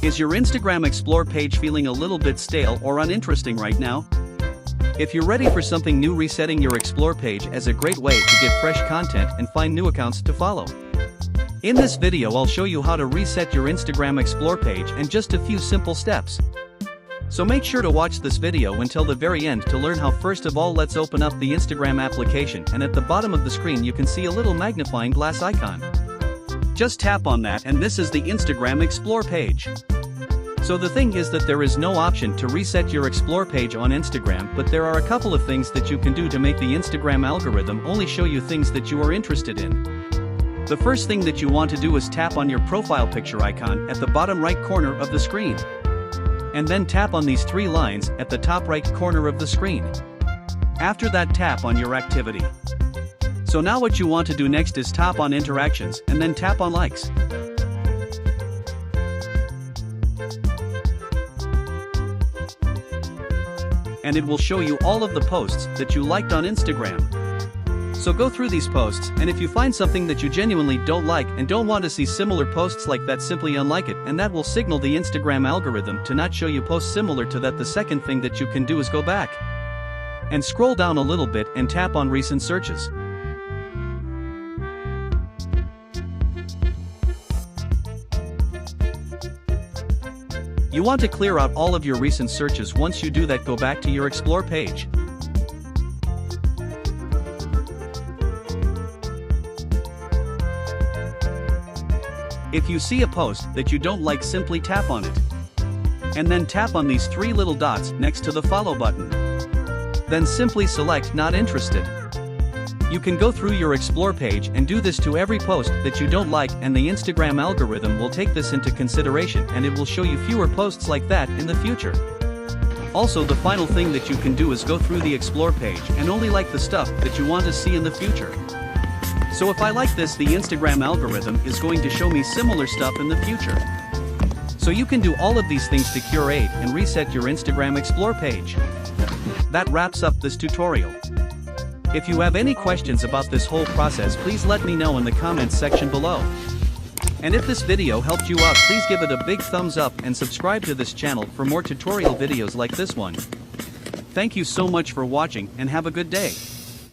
Is your Instagram Explore page feeling a little bit stale or uninteresting right now? If you're ready for something new, resetting your Explore page is a great way to get fresh content and find new accounts to follow. In this video I'll show you how to reset your Instagram Explore page in just a few simple steps. So make sure to watch this video until the very end to learn how. First of all, let's open up the Instagram application, and at the bottom of the screen you can see a little magnifying glass icon. Just tap on that and this is the Instagram Explore page. So the thing is that there is no option to reset your Explore page on Instagram, but there are a couple of things that you can do to make the Instagram algorithm only show you things that you are interested in. The first thing that you want to do is tap on your profile picture icon at the bottom right corner of the screen. And then tap on these three lines at the top right corner of the screen. After that, tap on your activity. So now what you want to do next is tap on interactions and then tap on likes. And it will show you all of the posts that you liked on Instagram. So go through these posts, and if you find something that you genuinely don't like and don't want to see similar posts like that, simply unlike it, and that will signal the Instagram algorithm to not show you posts similar to that. The second thing that you can do is go back and scroll down a little bit and tap on recent searches. You want to clear out all of your recent searches. Once you do that, go back to your Explore page. If you see a post that you don't like, simply tap on it. And then tap on these three little dots next to the follow button. Then simply select not interested. You can go through your Explore page and do this to every post that you don't like, and the Instagram algorithm will take this into consideration and it will show you fewer posts like that in the future. Also, the final thing that you can do is go through the Explore page and only like the stuff that you want to see in the future. So if I like this, the Instagram algorithm is going to show me similar stuff in the future. So you can do all of these things to curate and reset your Instagram Explore page. That wraps up this tutorial. If you have any questions about this whole process, please let me know in the comments section below. And if this video helped you out, please give it a big thumbs up and subscribe to this channel for more tutorial videos like this one. Thank you so much for watching and have a good day.